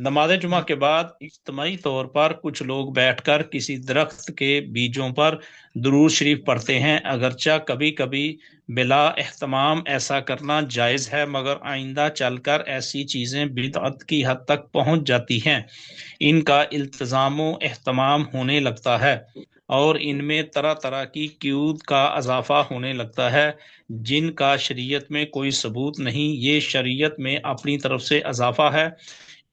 نماز جمعہ کے بعد اجتماعی طور پر کچھ لوگ بیٹھ کر کسی درخت کے بیجوں پر درود شریف پڑھتے ہیں، اگرچہ کبھی کبھی بلا اہتمام ایسا کرنا جائز ہے، مگر آئندہ چل کر ایسی چیزیں بدعت کی حد تک پہنچ جاتی ہیں، ان کا التزام و اہتمام ہونے لگتا ہے اور ان میں طرح طرح کی قیود کا اضافہ ہونے لگتا ہے جن کا شریعت میں کوئی ثبوت نہیں، یہ شریعت میں اپنی طرف سے اضافہ ہے،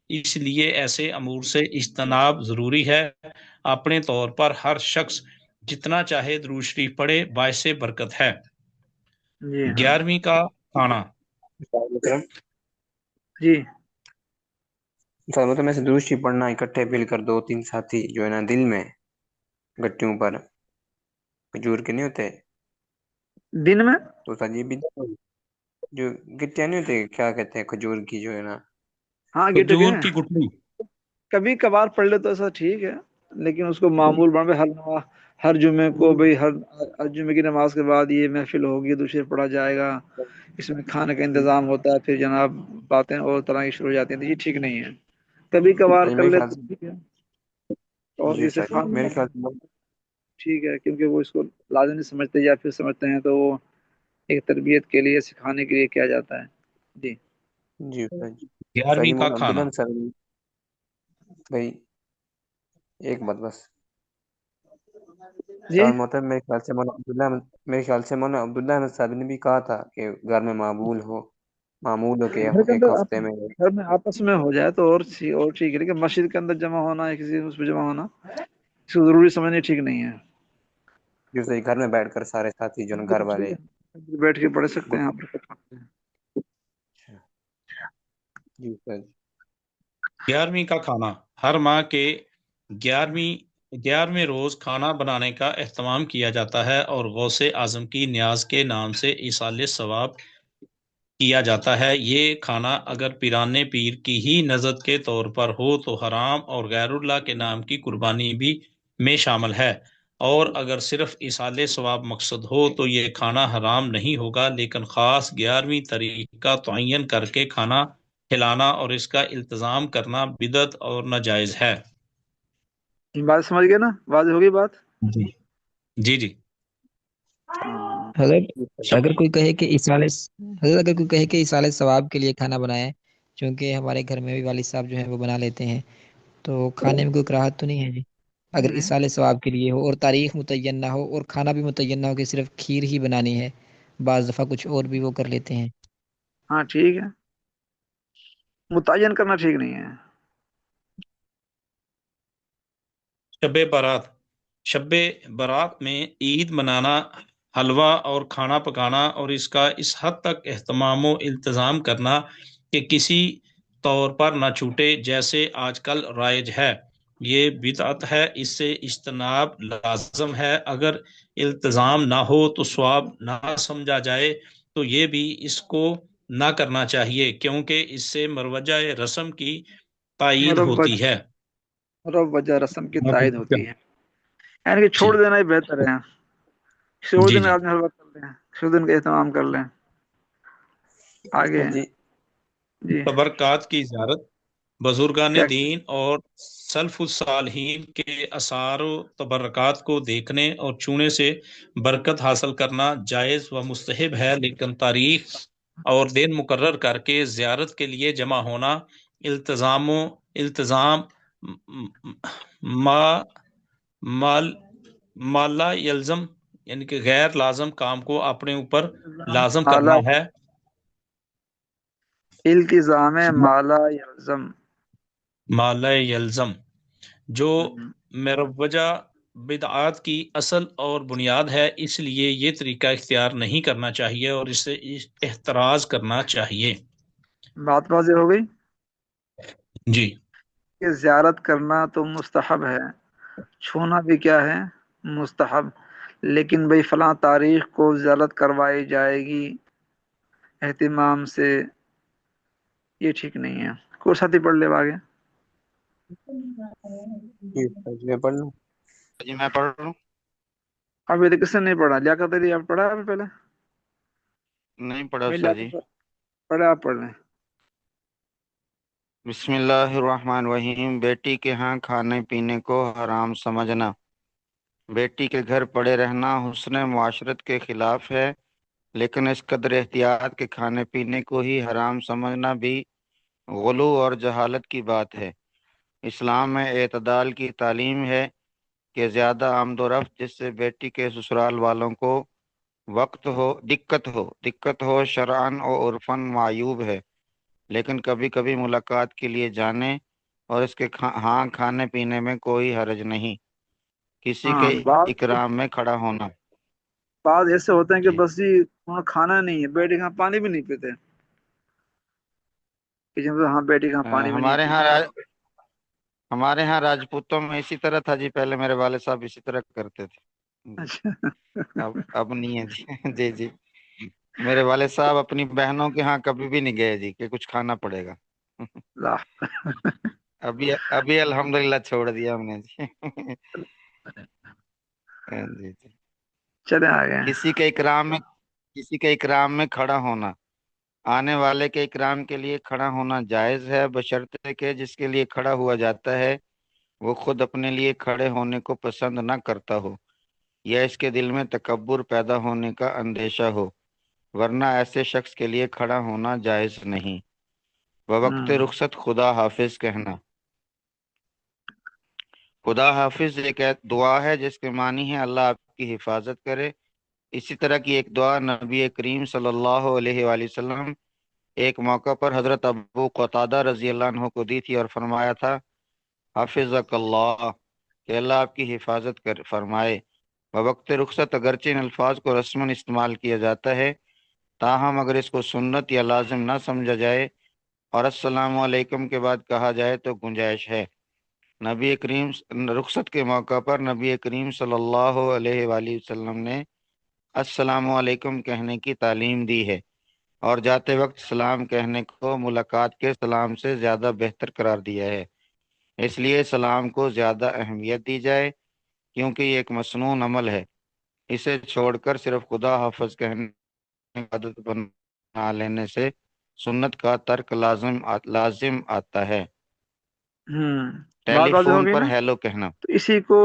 اس لیے ایسے امور سے اجتناب ضروری ہے۔ اپنے طور پر ہر شخص جتنا چاہے درود شریف پڑھے، باعث برکت ہے۔ جی ہاں 11ویں کا کھانا۔ جی مطلب میں سے درود شریف پڑھنا اکٹھے مل کر 2-3 ساتھی جو ہے نا دل میں گٹیوں پر کھجور کے نہیں ہوتے دن میں تو استاد یہ بھی جو گٹیاں نہیں ہوتے کیا کہتے ہیں کھجور کی جو ہے نا ہاں گٹ کھجور کے کی گٹلی۔ کبھی کبھار پڑھ لے تو ایسا ٹھیک ہے، لیکن اس کو معمول بنا ہر جمعے کو بھئی ہر جمعے کی نماز کے بعد یہ محفل ہوگی، دوسرے پڑھا جائے گا، اس میں کھانے کا انتظام ہوتا ہے، پھر جناب باتیں اور طرح کی شروع ہو جاتی ہیں، تو یہ ٹھیک نہیں ہے۔ کبھی کبھار کر میرے لے خیال تو سے ٹھیک ہے، اور جی جیسے استاد میرے خیال سے ٹھیک ہے، کیونکہ وہ اس کو لازم نہیں سمجھتے یا پھر سمجھتے ہیں تو وہ ایک تربیت کے لیے سکھانے کے لیے کیا جاتا ہے۔ جی جی استاد جی 11ویں کا مولانا کھانا۔ عبداللہ صاحب بھائی ایک بات بس جی محترم میرے خیال سے مولانا عبداللہ احمد صاحب نے بھی کہا تھا کہ گھر میں معمول ہو کہ گھر کے ایک اندر ہفتے میں گھر میں آپس میں ہو جائے تو اور ٹھیک ہے، لیکن مسجد کے اندر جمع ہونا یا کسی اس پہ جمع ہونا اس کو ضروری سمجھنا ٹھیک نہیں ہے۔ جیسے گھر میں بیٹھ کر سارے ساتھی جو نا گھر والے بیٹھ کے پڑھ سکتے ہیں آپ۔ 11ویں کا کھانا۔ ہر ماہ کے 11ویں روز کھانا بنانے کا اہتمام کیا جاتا ہے اور غوث اعظم کی نیاز کے نام سے ایصال ثواب کیا جاتا ہے۔ یہ کھانا اگر پیرانے پیر کی ہی نذر کے طور پر ہو تو حرام اور غیر اللہ کے نام کی قربانی بھی میں شامل ہے، اور اگر صرف ایصال ثواب مقصد ہو تو یہ کھانا حرام نہیں ہوگا، لیکن خاص 11ویں تاریخ کا تعین کر کے کھانا کھلانا اور اس کا التزام کرنا بدعت اور ناجائز ہے۔ بات سمجھ گئے نا، واضح ہوگی بات؟ جی جی جی اگر کوئی کہے کہ اگر کوئی کہے کہ ایصال ثواب کے لیے کھانا بنائے، چونکہ ہمارے گھر میں بھی والد صاحب جو ہیں وہ بنا لیتے ہیں، تو کھانے میں کوئی کراہت تو نہیں ہے جی؟ اگر ایصال ثواب کے لیے ہو اور تاریخ متعین نہ ہو اور کھانا بھی متعین نہ ہو کہ صرف کھیر ہی بنانی ہے، بعض دفعہ کچھ اور بھی وہ کر لیتے ہیں۔ ہاں ٹھیک ہے، متعین کرنا ٹھیک نہیں ہے۔ شب برات میں عید منانا، حلوہ اور کھانا پکانا اور اس کا اس حد تک اہتمام و التزام کرنا کہ کسی طور پر نہ چھوٹے جیسے آج کل رائج ہے، یہ بدعت ہے، اس سے اجتناب لازم ہے۔ اگر التزام نہ ہو تو ثواب نہ سمجھا جائے تو یہ بھی اس کو نہ کرنا چاہیے، کیونکہ اس سے مروجہ رسم کی تائید ہوتی ہے۔ مروجہ رسم کی تائید ہوتی ہے، یعنی کہ چھوڑ دینا ہی بہتر ہے۔ شروع جی دن جی آدمی حلوہ کر لیں، شروع دن کا اہتمام کر لیں۔ آگے جی جی تبرکات کی زیارت، بزرگان کیا دین اور سلف الصالحین کے آثار و تبرکات کو دیکھنے اور چھونے سے برکت حاصل کرنا جائز و مستحب ہے، لیکن تاریخ اور دن مقرر کر کے زیارت کے لیے جمع ہونا التزام مالا یلزم، یعنی کہ غیر لازم کام کو اپنے اوپر لازم کرنا ہے۔ التزام مالا یلزم، مالا یلزم جو مروجہ بدعات کی اصل اور بنیاد ہے، اس لیے یہ طریقہ اختیار نہیں کرنا چاہیے اور اس سے احتراز کرنا چاہیے۔ بات واضح ہو گئی جی کہ زیارت کرنا تو مستحب ہے، چھونا بھی کیا ہے؟ مستحب، لیکن بھئی فلاں تاریخ کو زیارت کروائی جائے گی اہتمام سے، یہ ٹھیک نہیں ہے۔ کوئی ساتھی پڑھ لے آگے۔ میں پڑھ لوں جی میں پڑھ لوں؟ ابھی تو کس نے نہیں پڑھا؟ لیاقت علی آپ پڑھا ابھی پہلے؟ نہیں پڑھا میں استاد جی۔ پڑھا، آپ پڑھ لیں۔ بسم اللہ الرحمن الرحیم۔ بیٹی کے ہاں کھانے پینے کو حرام سمجھنا، بیٹی کے گھر پڑے رہنا حسن معاشرت کے خلاف ہے، لیکن اس قدر احتیاط کے کھانے پینے کو ہی حرام سمجھنا بھی غلو اور جہالت کی بات ہے۔ اسلام میں اعتدال کی تعلیم ہے کہ زیادہ آمد و رفت جس سے بیٹی کے سسرال والوں کو دقت ہو شرعاً و عرفاً معیوب ہے، لیکن کبھی کبھی ملاقات کے لیے جانے اور اس کے ہاں کھانے پینے میں کوئی حرج نہیں۔ کسی ہاں، کے بعض اکرام میں کھڑا ہونا۔ بعض ایسے ہوتے ہیں کہ جی بس جی وہاں کھانا نہیں ہے، بیٹے کا پانی بھی نہیں پیتے کہ جب ہاں بیٹے کا پانی بھی نہیں ہمارے ہاں پیتے۔ ہمارے ہاں راجپوتوں میں اسی طرح تھا جی، پہلے میرے والد صاحب اسی طرح کرتے تھے جی۔ اچھا اب نہیں ہے جی جی جی۔ میرے والد صاحب اپنی بہنوں کے ہاں کبھی بھی نہیں گئے جی کہ کچھ کھانا پڑے گا۔ لا ابھی الحمدللہ چھوڑ دیا ہم نے جی جی جی۔ چلے آگے۔ کسی کے اکرام میں کھڑا ہونا، آنے والے کے اکرام کے لیے کھڑا ہونا جائز ہے، بشرطے کہ جس کے لیے کھڑا ہوا جاتا ہے وہ خود اپنے لیے کھڑے ہونے کو پسند نہ کرتا ہو یا اس کے دل میں تکبر پیدا ہونے کا اندیشہ ہو، ورنہ ایسے شخص کے لیے کھڑا ہونا جائز نہیں۔ بوقت رخصت خدا حافظ کہنا، خدا حافظ ایک دعا ہے جس کے معنی ہے اللہ آپ کی حفاظت کرے۔ اسی طرح کی ایک دعا نبی کریم صلی اللہ علیہ وآلہ وسلم ایک موقع پر حضرت ابو قتادہ رضی اللہ عنہ کو دی تھی اور فرمایا تھا حافظک اللہ، کہ اللہ آپ کی حفاظت فرمائے۔ وقت رخصت اگرچہ ان الفاظ کو رسماً استعمال کیا جاتا ہے، تاہم اگر اس کو سنت یا لازم نہ سمجھا جائے اور السلام علیکم کے بعد کہا جائے تو گنجائش ہے۔ نبی کریم رخصت کے موقع پر نبی کریم صلی اللہ علیہ وآلہ وسلم نے السلام علیکم کہنے کی تعلیم دی ہے اور جاتے وقت سلام کہنے کو ملاقات کے سلام سے زیادہ بہتر قرار دیا ہے، اس لیے سلام کو زیادہ اہمیت دی جائے کیونکہ یہ ایک مسنون عمل ہے۔ اسے چھوڑ کر صرف خدا حافظ کہنے کی عادت بنا لینے سے سنت کا ترک لازم آتا ہے۔ بات ٹیلی واضح ہو فون گئی پر نا؟ ہیلو کہنا، تو اسی کو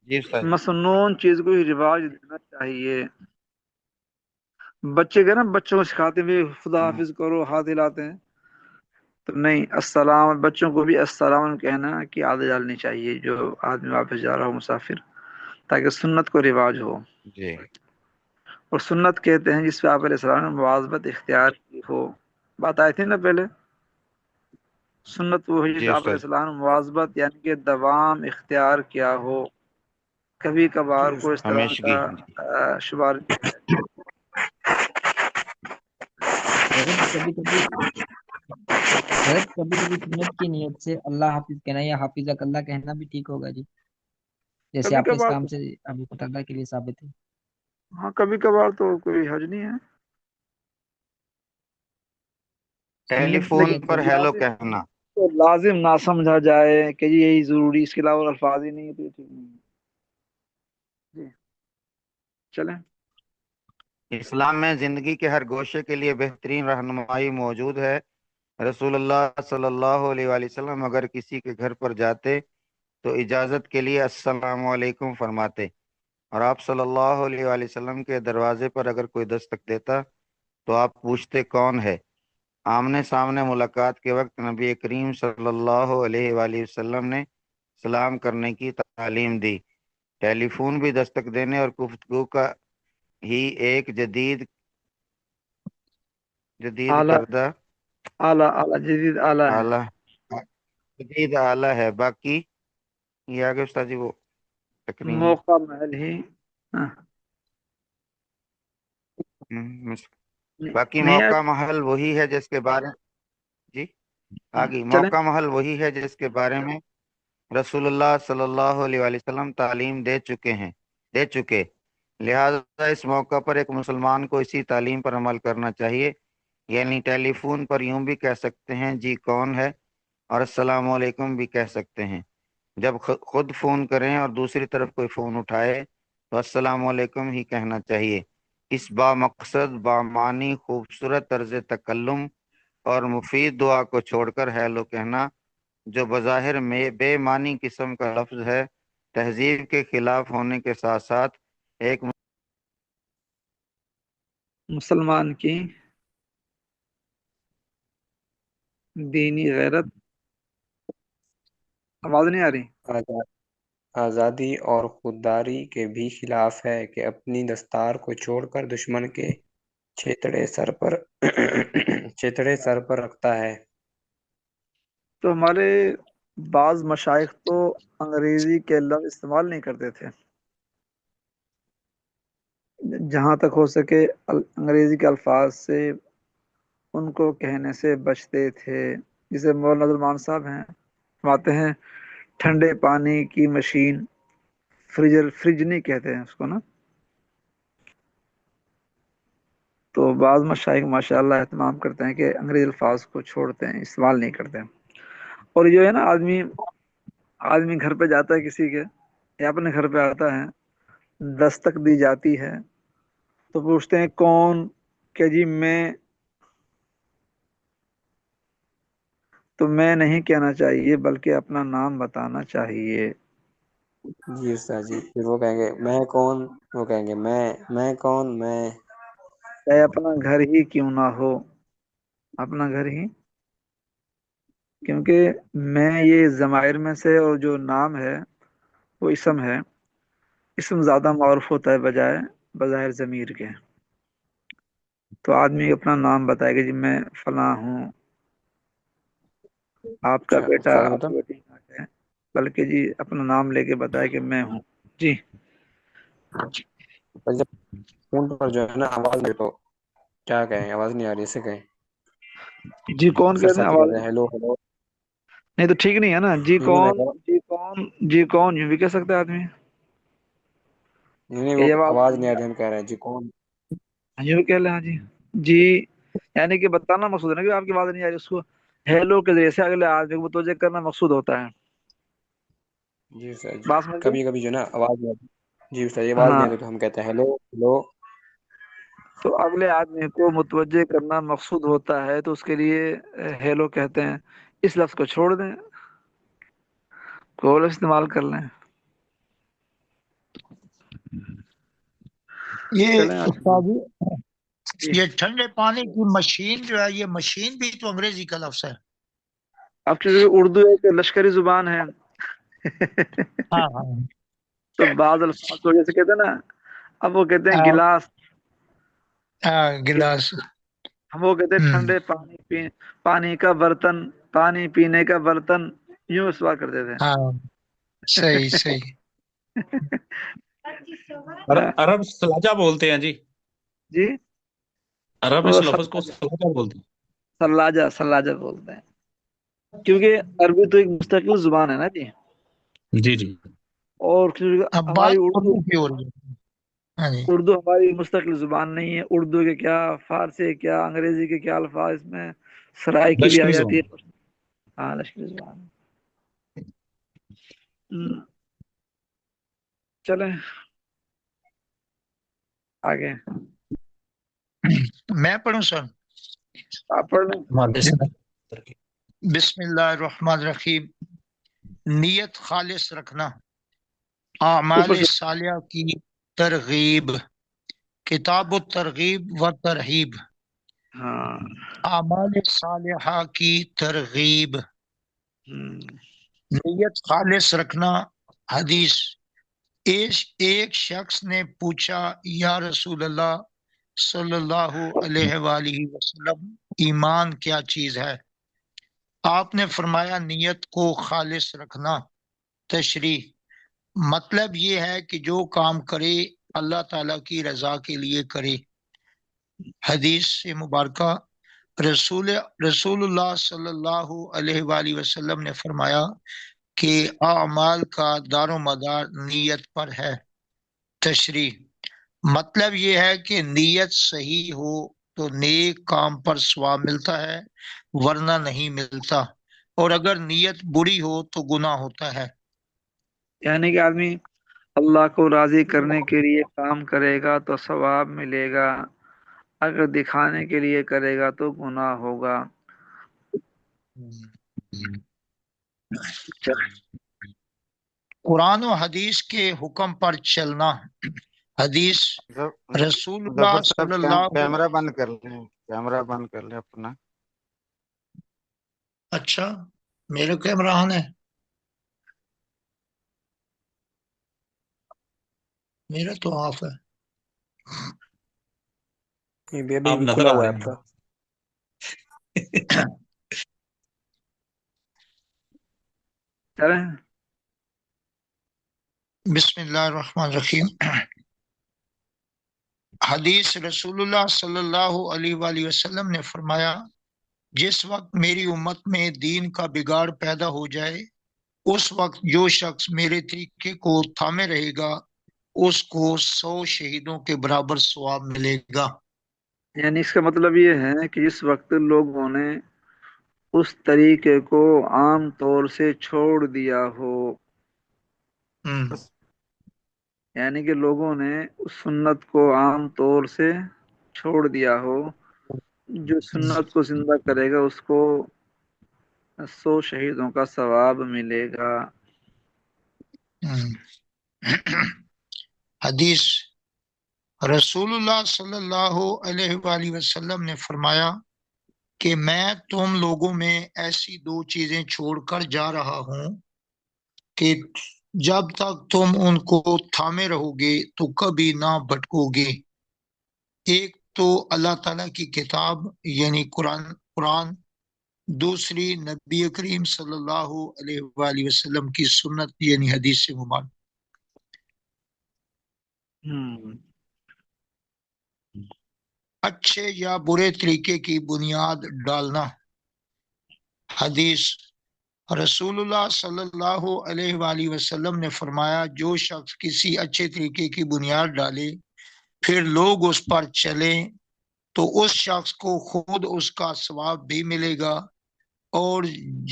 جی سر۔ مسنون چیز کو ہی رواج دینا چاہیے۔ بچے گئے نا، بچوں کو سکھاتے ہیں خدا حافظ کرو، ہاتھ ہلاتے ہیں، تو نہیں، السلام، بچوں کو بھی السلام کہنا کی عادت ڈالنی چاہیے جو آدمی واپس جا رہا ہو مسافر، تاکہ سنت کو رواج ہو۔ جی اور سنت کہتے ہیں جس پہ آپ علیہ السلام نے مواظبت اختیار کی ہو، بات آئی تھی نا پہلے، سنت وہ ہے جس جی پہ آپ علیہ استاد السلام نے مواظبت یعنی کہ دوام اختیار کیا ہو، کبھی کبھار کو اس طرح ہمیشگی۔ کا شمار۔ کبھی کبھی حضرت کبھی کبھی سنت کی نیت سے اللہ حافظ کہنا یا حافظک اللہ کہنا بھی ٹھیک ہوگا جی، جیسے کبھی آپ کبھار اسلام سے ابو قتادہ کے لیے ثابت ہے۔ ہاں، کبھی کبھار تو کوئی حرج نہیں ہے۔ ٹیلی سنت کی فون نیت پر سے ہیلو کہنا، تو لازم نہ سمجھا جائے کہ جی یہی ضروری، اس کے علاوہ الفاظ ہی نہیں ہے تو یہ ٹھیک نہیں ہے۔ جی چلیں۔ اسلام میں زندگی کے ہر گوشے کے لیے بہترین رہنمائی موجود ہے۔ رسول اللہ صلی اللہ علیہ وآلہ وسلم اگر کسی کے گھر پر جاتے تو اجازت کے لیے السلام علیکم فرماتے، اور آپ صلی اللہ علیہ وآلہ وسلم کے دروازے پر اگر کوئی دستک دیتا تو آپ پوچھتے کون ہے۔ آمنے سامنے ملاقات کے وقت نبی کریم صلی اللہ علیہ وآلہ وسلم نے سلام کرنے کی تعلیم دی۔ ٹیلی فون بھی دستک دینے اور گفتگو کا ہی ایک جدید اعلیٰ کردہ جدید اعلیٰ ہے۔ آلہ آلہ ہے۔ باقی یہ آگے استاد جی وہ تقریم موقع محل ہی ہاں، باقی نہیں موقع محل وہی ہے جس کے بارے جی آگے چلیں۔ موقع محل وہی ہے جس کے بارے میں رسول اللہ صلی اللہ علیہ وآلہ وسلم تعلیم دے چکے، لہذا اس موقع پر ایک مسلمان کو اسی تعلیم پر عمل کرنا چاہیے، یعنی ٹیلی فون پر یوں بھی کہہ سکتے ہیں جی کون ہے، اور السلام علیکم بھی کہہ سکتے ہیں۔ جب خود فون کریں اور دوسری طرف کوئی فون اٹھائے تو السلام علیکم ہی کہنا چاہیے۔ اس با مقصد با معنی خوبصورت طرز تکلم اور مفید دعا کو چھوڑ کر ہیلو کہنا، جو بظاہر میں بے معنی قسم کا لفظ ہے، تہذیب کے خلاف ہونے کے ساتھ ساتھ ایک مسلمان کی دینی غیرت، آواز نہیں آ رہی؟ آزاد- آزادی اور خودداری کے بھی خلاف ہے کہ اپنی دستار کو چھوڑ کر دشمن کے چھیتڑے سر پر رکھتا ہے۔ تو ہمارے بعض مشائخ تو انگریزی کے لفظ استعمال نہیں کرتے تھے، جہاں تک ہو سکے انگریزی کے الفاظ سے ان کو کہنے سے بچتے تھے۔ جسے مولانا نظرمان صاحب ہیں فرماتے ہیں ٹھنڈے پانی کی مشین، فریج نہیں کہتے ہیں اس کو نا۔ تو بعض مشائخ ماشاءاللہ اہتمام کرتے ہیں کہ انگریزی الفاظ کو چھوڑتے ہیں، استعمال نہیں کرتے ہیں۔ اور جو ہے نا آدمی گھر پہ جاتا ہے کسی کے، یا اپنے گھر پہ آتا ہے، دستک دی جاتی ہے تو پوچھتے ہیں کون، کہ جی میں، تو میں نہیں کہنا چاہیے بلکہ اپنا نام بتانا چاہیے۔ جی استاد جی، پھر وہ کہیں گے میں کون، وہ کہیں گے میں کون، میں چاہے اپنا گھر ہی کیوں نہ ہو، اپنا گھر ہی، کیونکہ میں یہ ضمائر میں سے، اور جو نام ہے وہ اسم ہے، اسم زیادہ معروف ہوتا ہے بظاہر ضمیر کے۔ تو آدمی اپنا نام بتائے گا جی میں فلاں ہوں، آپ کا اچھا بیٹا، استاد آپ کی مطلب بیٹی کہاں ہے، بلکہ جی اپنا نام لے کے بتائے کہ میں ہوں جی۔ جب فون پر جو ہے نا آواز دے تو کیا کہیں، آواز نہیں آ رہی، اسے کہیں جی کون اکثر کہتے ہیں ساتھی آواز کہتے ہیں ہیلو ہیلو، نہیں تو ٹھیک نہیں ہے نا، جی نہیں میں کون، کہہ رہا جی کون، جی کون، یوں بھی کہہ سکتا ہے آدمی نہیں کہ وہ یہ آواز آواز نہیں نہیں آ آ رہی، ہم کہہ رہے ہیں جی کون۔ رہی، یوں بھی کہہ لیں ہاں جی جی، یعنی کہ بتانا مقصود ہے نا کہ آپ کی آواز نہیں آ رہی، اس کو ہیلو کے ذریعے سے اگلے آدمی کو متوجہ کرنا مقصود ہوتا ہے۔ جی استاد جی، بات سمجھ گئے؟ کبھی کبھی جو ہے نا آواز نہیں آتی، جی استاد یہ آواز ہاں، نہیں آتی تو ہم کہتے ہیں ہیلو ہیلو۔ تو اگلے آدمی کو متوجہ کرنا مقصود ہوتا ہے، تو اس کے لیے ہیلو کہتے ہیں۔ اس لفظ کو چھوڑ دیں، کوئی لفظ استعمال کر لیں۔ یہ چلیں آگے۔ استاد جی، جی یہ ٹھنڈے پانی کی مشین جو ہے، یہ مشین بھی تو انگریزی کا لفظ ہے۔ اب چونکہ اردو ایک لشکری زبان ہے ہاں ہاں تو بعض الفاظ کو جیسے کہتے ہیں نا، اب وہ کہتے ہیں گلاس، گلاس۔ وہ کہتے ہیں ہم، ٹھنڈے پانی کا برتن، پانی پینے کا برتن، یوں سوال کرتے تھے ہاں صحیح صحیح۔ عرب سلاجہ بولتے ہیں جی، جی عرب وہ اس لفظ کو سلاجہ بولتے ہیں۔ سلاجہ بولتے ہیں، کیونکہ عربی تو ایک مستقل زبان ہے نا جی، جی جی اور اب ہماری بات اردو اردو کی ہو رہی ہے۔ ہاں جی اردو ہماری مستقل زبان نہیں ہے۔ اردو کے کیا، فارسی کے کیا، انگریزی کے کیا الفاظ، اس میں سرائے کی بھی آ لشکری جاتی زبان۔ ہے۔ ہاں لشکری زبان۔ چلیں آگے، میں پڑھوں سر؟ آپ پڑھ لیں۔ بسم اللہ الرحمن الرحیم۔ نیت خالص رکھنا، اعمال اوپر سے صالحہ کی ترغیب، کتاب الترغیب و ترہیب، ہاں اعمال صالحہ کی ترغیب، ہم، نیت خالص رکھنا۔ حدیث، ایک شخص نے پوچھا یا رسول اللہ صلی اللہ علیہ وآلہ وسلم، ایمان کیا چیز ہے؟ آپ نے فرمایا نیت کو خالص رکھنا۔ تشریح، مطلب یہ ہے کہ جو کام کرے اللہ تعالیٰ کی رضا کے لیے کرے۔ حدیث سے مبارکہ، رسول اللہ صلی اللہ علیہ وآلہ وسلم نے فرمایا کہ اعمال کا دار و مدار نیت پر ہے۔ تشریح، مطلب یہ ہے کہ نیت صحیح ہو تو نیک کام پر ثواب ملتا ہے، ورنہ نہیں ملتا، اور اگر نیت بری ہو تو گناہ ہوتا ہے۔ یعنی کہ آدمی اللہ کو راضی کرنے کے لیے کام کرے گا تو ثواب ملے گا، اگر دکھانے کے لیے کرے گا تو گناہ ہوگا۔ قرآن و حدیث کے حکم پر چلنا. حدیث رسول اللہ ظفر صاحب صلی اللہ کیمرہ بند کر لیں، کیمرہ بند کر لیں اپنا. اچھا میرا کیمرہ آن ہے؟ میرا تو آف ہے. یہ بھی ابھی آپ بھی نظر کھلا آ ہوا ہے رہے آپ کا. چلیں بسم اللہ الرحمن الرحیم. حدیث رسول اللہ صلی اللہ علیہ وآلہ وسلم نے فرمایا جس وقت میری امت میں دین کا بگاڑ پیدا ہو جائے اس وقت جو شخص میرے طریقے کو تھامے رہے گا اس کو 100 شہیدوں کے برابر ثواب ملے گا. یعنی اس کا مطلب یہ ہے کہ جس وقت لوگوں نے اس طریقے کو عام طور سے چھوڑ دیا ہو، یعنی کہ لوگوں نے اس سنت کو عام طور سے چھوڑ دیا ہو، جو سنت کو زندہ کرے گا اس کو 100 شہیدوں کا ثواب ملے گا. حدیث رسول اللہ صلی اللہ علیہ وآلہ وسلم نے فرمایا کہ میں تم لوگوں میں ایسی 2 چیزیں چھوڑ کر جا رہا ہوں کہ جب تک تم ان کو تھامے رہو گے تو کبھی نہ بھٹکو گے. ایک تو اللہ تعالیٰ کی کتاب یعنی قرآن، دوسری نبی کریم صلی اللہ علیہ وآلہ وسلم کی سنت یعنی حدیث مبارک. اچھے یا برے طریقے کی بنیاد ڈالنا. حدیث رسول اللہ صلی اللہ علیہ وآلہ وسلم نے فرمایا جو شخص کسی اچھے طریقے کی بنیاد ڈالے پھر لوگ اس پر چلیں تو اس شخص کو خود اس کا ثواب بھی ملے گا اور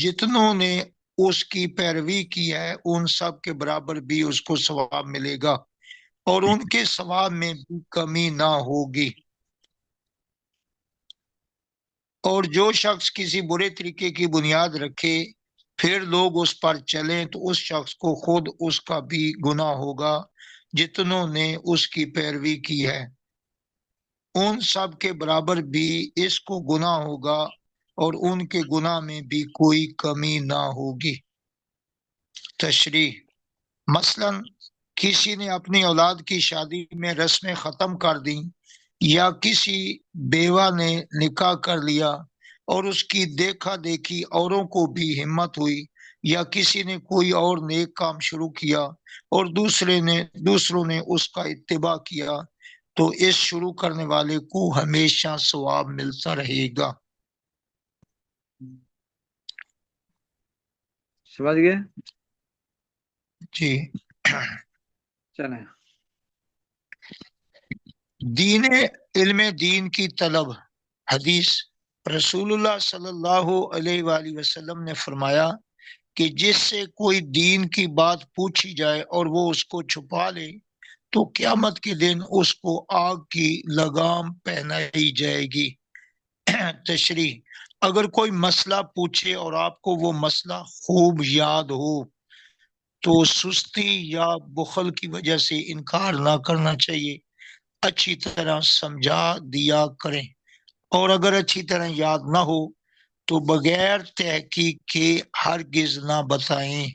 جتنوں نے اس کی پیروی کی ہے ان سب کے برابر بھی اس کو ثواب ملے گا اور ان کے ثواب میں بھی کمی نہ ہوگی. اور جو شخص کسی برے طریقے کی بنیاد رکھے پھر لوگ اس پر چلیں تو اس شخص کو خود اس کا بھی گناہ ہوگا جتنوں نے اس کی پیروی کی ہے، ان سب کے برابر بھی اس کو گناہ ہوگا اور ان کے گناہ میں بھی کوئی کمی نہ ہوگی. تشریح مثلا کسی نے اپنی اولاد کی شادی میں رسمیں ختم کر دیں یا کسی بیوہ نے نکاح کر لیا اور اس کی دیکھا دیکھی اوروں کو بھی ہمت ہوئی یا کسی نے کوئی اور نیک کام شروع کیا اور دوسروں نے اس کا اتباع کیا تو اس شروع کرنے والے کو ہمیشہ ثواب ملتا رہے گا. سمجھ گئے؟ جی چلیں علم دین کی طلب. حدیث رسول اللہ صلی اللہ علیہ وآلہ وسلم نے فرمایا کہ جس سے کوئی دین کی بات پوچھی جائے اور وہ اس کو چھپا لے تو قیامت کے دن اس کو آگ کی لگام پہنائی جائے گی. تشریح اگر کوئی مسئلہ پوچھے اور آپ کو وہ مسئلہ خوب یاد ہو تو سستی یا بخل کی وجہ سے انکار نہ کرنا چاہیے، اچھی طرح سمجھا دیا کریں، اور اگر اچھی طرح یاد نہ ہو تو بغیر تحقیق کے ہرگز نہ بتائیں.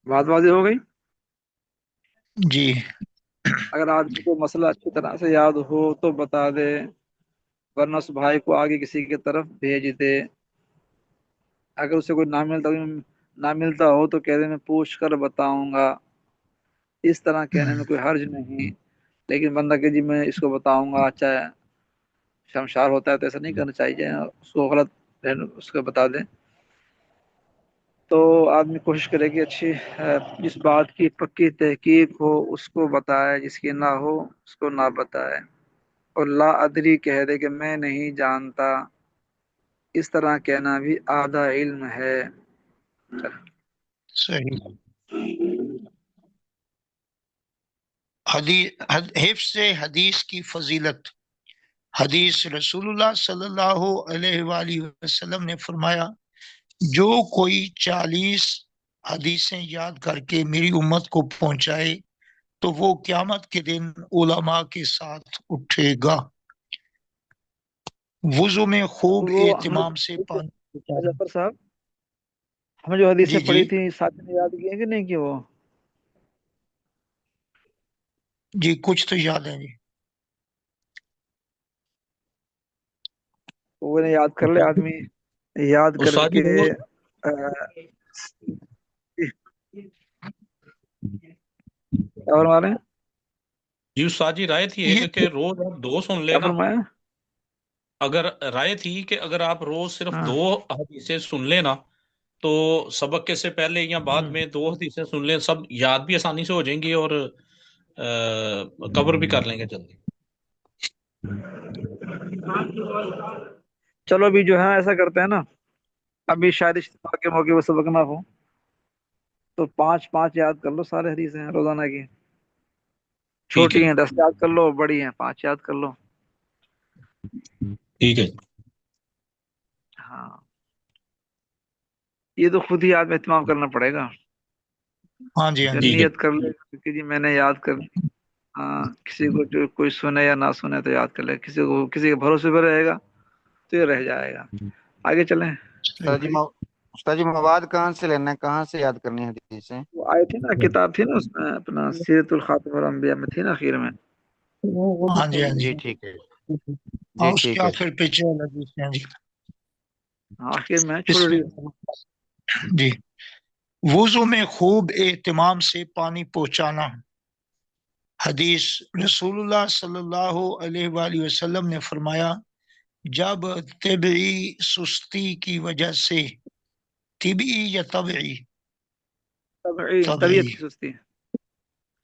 بات واضح ہو گئی؟ جی اگر آدمی کو مسئلہ اچھی طرح سے یاد ہو تو بتا دے، ورنہ اس بھائی کو آگے کسی کی طرف بھیج دے. اگر اسے کوئی نہ ملتا ہو تو کہہ دے میں پوچھ کر بتاؤں گا. اس طرح کہنے میں کوئی حرج نہیں، لیکن بندہ کہ جی میں اس کو بتاؤں گا چاہے شمشار ہوتا ہے تو ایسا نہیں کرنا چاہیے، اس کو غلط اس کو بتا دیں. تو آدمی کوشش کرے کہ اچھی جس بات کی پکی تحقیق ہو اس کو بتائے، جس کی نہ ہو اس کو نہ بتائے، اور لا ادری کہہ دے کہ میں نہیں جانتا. اس طرح کہنا بھی آدھا علم ہے. صحیح. حفظ حدیث کی فضیلت. حدیث رسول صلی اللہ علیہ وآلہ وسلم نے فرمایا جو کوئی 40 حدیثیں یاد کر کے میری امت کو پہنچائے تو وہ قیامت کے دن علماء کے ساتھ اٹھے گا. وضو میں خوب اہتمام سے پانی ظفر صاحب ہم جو حدیثیں جی پڑھی تھی ساتھ میں یاد کی ہیں کہ نہیں کی وہ؟ جی کچھ تو یاد ہے جی. وہ یاد کر لے آدمی، یاد کر استاد جی کے اور ہمارے جی استاد جی رائے تھی یہ ایک کہ روز آپ 2 سن کیا لینا. فرمایا؟ اگر رائے تھی کہ اگر آپ روز صرف ہاں 2 حدیثیں سن لینا تو سبق کے سے پہلے یا بعد میں 2 حدیثیں سن لیں، سب یاد بھی آسانی سے ہو جائیں گی اور کور بھی کر لیں گے جلدی. چلو ابھی جو ہے ایسا کرتے ہیں نا، ابھی شاید اجتماع کے موقع پہ سبق نہ ہو تو 5 یاد کر لو سارے حدیثیں روزانہ کی. ٹھیک چھوٹی ہے ہیں 10 یاد کر لو، بڑی ہیں 5 یاد کر لو. ٹھیک ہے. ہاں یہ تو خود ہی آدمی اہتمام کرنا پڑے گا. ہاں جی ہاں جو جی. ٹھیک ہے. نیت کر لے کہ جی میں نے یاد کر لی. ہاں کسی کو جو کوئی سنے یا نہ سنے تو یاد کر لے، کسی کو کسی کے بھروسے پہ رہے گا تو یہ رہ جائے گا. آگے چلیں. استاد جی مواد کہاں سے لینا ہے، کہاں سے یاد کرنی ہے حدیثیں؟ وہ آئے تھی نا کتاب تھی نا اس میں اپنا سیرت الخاتم الانبیاء میں تھی نا اخیر میں. ہاں جی ہاں جی. جی ٹھیک ہے. اور جی اس ٹھیک کے ہے. آخر پیچھے حدیث ہیں جی. آخر میں اس چھوڑی. میں جی وضو میں خوب اہتمام سے پانی پہنچانا. حدیث رسول اللہ صلی اللہ علیہ وآلہ وسلم نے فرمایا جب طبعی سستی کی وجہ سے طبعی یا طبعی طبیعت کی سستی.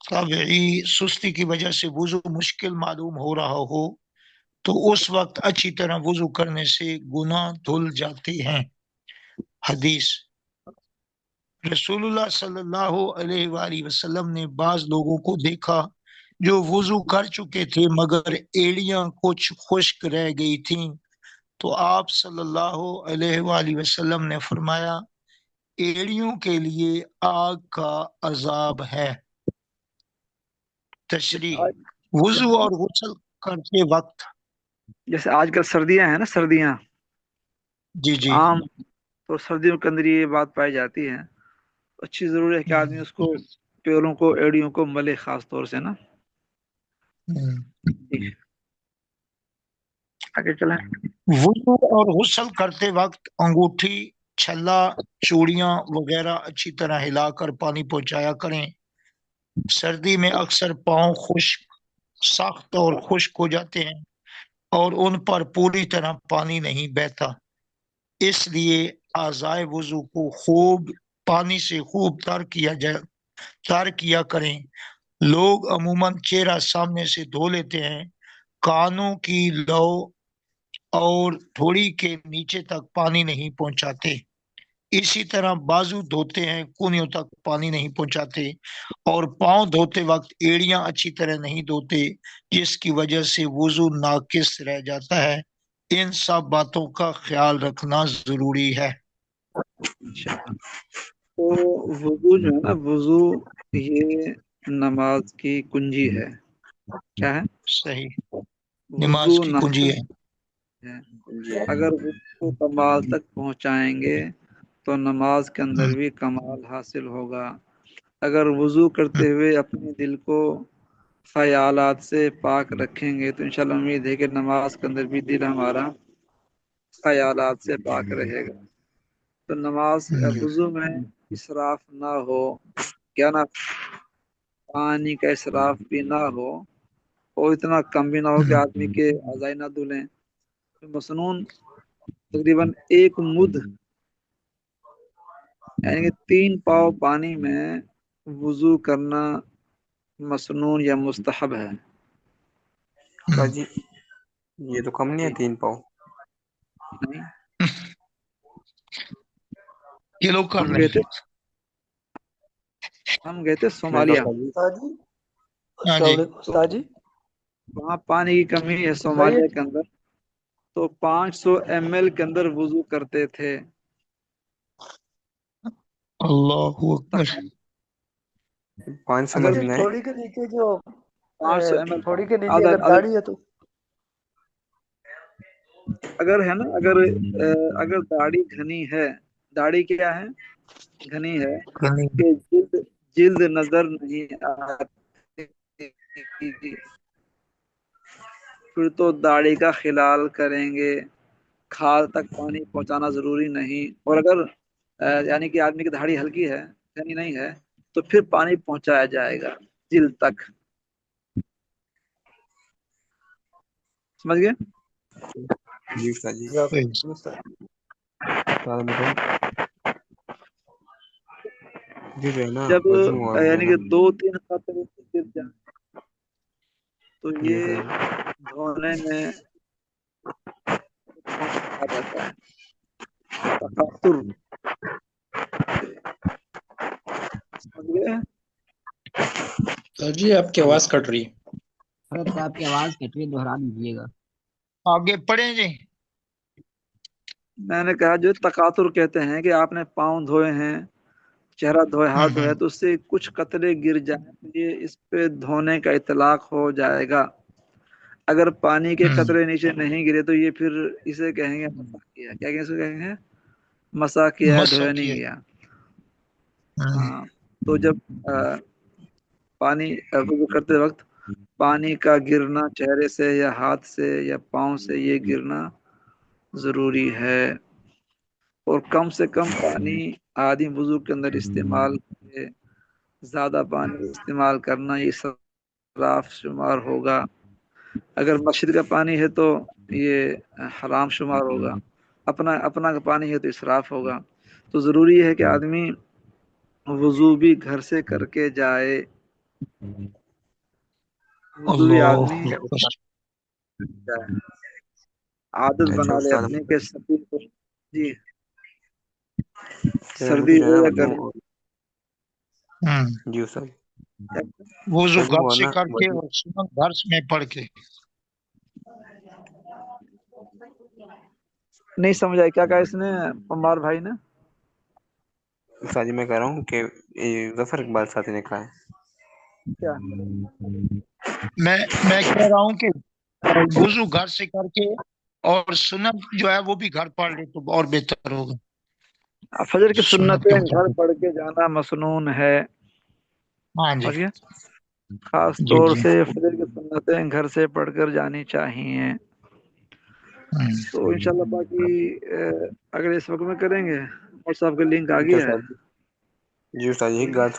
طبعی سستی کی وجہ سے وضو مشکل معلوم ہو رہا ہو تو اس وقت اچھی طرح وضو کرنے سے گناہ دھل جاتے ہیں. حدیث رسول اللہ صلی اللہ علیہ وآلہ وسلم نے بعض لوگوں کو دیکھا جو وضو کر چکے تھے مگر ایڑیاں کچھ خشک رہ گئی تھیں تو آپ صلی اللہ علیہ وآلہ وسلم نے فرمایا ایڑیوں کے لیے آگ کا عذاب ہے. تشریح وضو اور غسل کرتے وقت جیسے آج کل سردیاں ہیں نا، سردیاں جی جی عام تو سردیوں کے اندر یہ بات پائی جاتی ہے. اچھی ضروری ہے کہ آدمی اس کو پیروں کو ایڑیوں کو ملے خاص طور سے نا. آگے چلیں. وضو اور غسل کرتے وقت انگوٹھی چھلا چوڑیاں وغیرہ اچھی طرح ہلا کر پانی پہنچایا کریں. سردی میں اکثر پاؤں خشک سخت اور خشک ہو جاتے ہیں اور ان پر پوری طرح پانی نہیں بہتا، اس لیے اعضائے وضو کو خوب پانی سے خوب تر کیا کریں. لوگ عموماً چہرہ سامنے سے دھو لیتے ہیں، کانوں کی لو اور تھوڑی کے نیچے تک پانی نہیں پہنچاتے. اسی طرح بازو دھوتے ہیں، کونیوں تک پانی نہیں پہنچاتے اور پاؤں دھوتے وقت ایڑیاں اچھی طرح نہیں دھوتے جس کی وجہ سے وضو ناقص رہ جاتا ہے. ان سب باتوں کا خیال رکھنا ضروری ہے. تو وضو جو ہے نا، وضو یہ نماز کی کنجی ہے. کیا ہے؟ صحیح، وضو نماز کی کنجی ہے. اگر وضو کمال تک پہنچائیں گے تو نماز کے اندر بھی کمال حاصل ہوگا. اگر وضو کرتے ہوئے اپنے دل کو خیالات سے پاک رکھیں گے تو انشاءاللہ امید ہے کہ نماز کے اندر بھی دل ہمارا خیالات سے پاک رہے گا. تو نماز وضو میں اسراف نہ ہو، کیا نہ پانی کا اسراف بھی نہ ہو اور اتنا کم بھی نہ ہو کہ آدمی کے اعضاء نہ دھلیں. مسنون تقریباً 1 مد یعنی کہ 3 پاؤ پانی میں وضو کرنا مسنون یا مستحب ہے. جی یہ تو کم نہیں ہے 3 پاؤ. نہیں یہ لوگ کر ہم رہے گئے تھے صومالیہ. ہاں جی. استاد جی وہاں پانی کی کمی ہے صومالیہ کے اندر، تو 500 ml کے اندر وضو کرتے تھے۔ اللہ اکبر۔ 500 اگر مسجد ہے، تھوڑی کے نیچے جو 500 ml تھوڑی کے نیچے اگر داڑھی ہے تو اگر ہے نا، اگر داڑھی گھنی ہے، داڑھی کیا ہے؟ گھنی ہے کہ جلد نظر نہیں آتی، پھر تو داڑھی کا خلال کریں گے، کھال تک پانی پہنچانا ضروری نہیں۔ اور اگر یعنی کہ آدمی کی داڑھی ہلکی ہے، گھنی نہیں ہے، تو پھر پانی پہنچایا جائے گا جلد تک۔ سمجھ گئے؟ جی استاد جی۔ جی جو ہے نا جب وضو اور جو ہے یعنی نا، کہ 2-3 قطرے گر جائیں تو جی یہ استاد دھونے میں آ جاتا ہے تقاطر۔ سمجھ گئے؟ سر جی آپ کی آواز کٹ رہی ہے۔ حضرت صاحب کی آواز کٹ رہی ہے، دوہرا دیجیے گا۔ آگے پڑھیں جی۔ میں نے کہا جو تقاطر کہتے ہیں کہ آپ نے پاؤں دھوئے ہیں، چہرہ دھوئے، ہاتھ دھوئے، تو اس سے کچھ قطرے گر جائیں تو یہ اس پہ دھونے کا اطلاق ہو جائے گا۔ اگر پانی کے قطرے نیچے نہیں گرے تو یہ پھر اسے کہیں گے مسح کیا۔ کیا کہ اسے کہیں گے؟ مسح کیا ہے، دھویا نہیں گیا۔ ہاں، تو جب پانی وضو کرتے وقت پانی کا گرنا چہرے سے یا ہاتھ سے یا پاؤں سے یہ گرنا ضروری ہے، اور کم سے کم پانی آدمی وضو کے اندر استعمال کرے۔ زیادہ پانی استعمال کرنا یہ اسراف شمار ہوگا۔ اگر مسجد کا پانی ہے تو یہ حرام شمار ہوگا، اپنا کا پانی ہے تو اسراف ہوگا۔ تو ضروری ہے کہ آدمی وضو بھی گھر سے کر کے جائے۔ وضو بھی آدمی عادت بنا لے استاد اپنے کے سردی کو، جی مجھے سردی جو ہے ہو نا یا وضو گرمی۔ جی استاد وضو وضو گھر اور سے نا کر کے وضو، اور سنت گھر میں پڑھ کے۔ نہیں سمجھا کیا کہا اس نے عمار بھائی نے؟ استاد جی میں کہہ رہا ہوں کہ ظفر اقبال ساتھی نے کہا ہے، کیا؟ میں کہہ رہا ہوں کہ وضو گھر سے کر کے اور سنت جو ہے وہ بھی گھر پڑھ لے تو اور بہتر ہوگا۔ فجر کی سنت کے سنتیں گھر مطابق، پڑھ کے جانا مسنون ہے۔ ہاں جی سمجھ گئے؟ خاص جی طور جی۔ سے فجر کی سنتیں گھر سے پڑھ کر جانی چاہیے۔ تو انشاءاللہ باقی اگر اس وقت میں کریں گے، اور صاحب کا لنک آ کیا گیا ہے۔ استاد جی؟ جی استاد جی گھر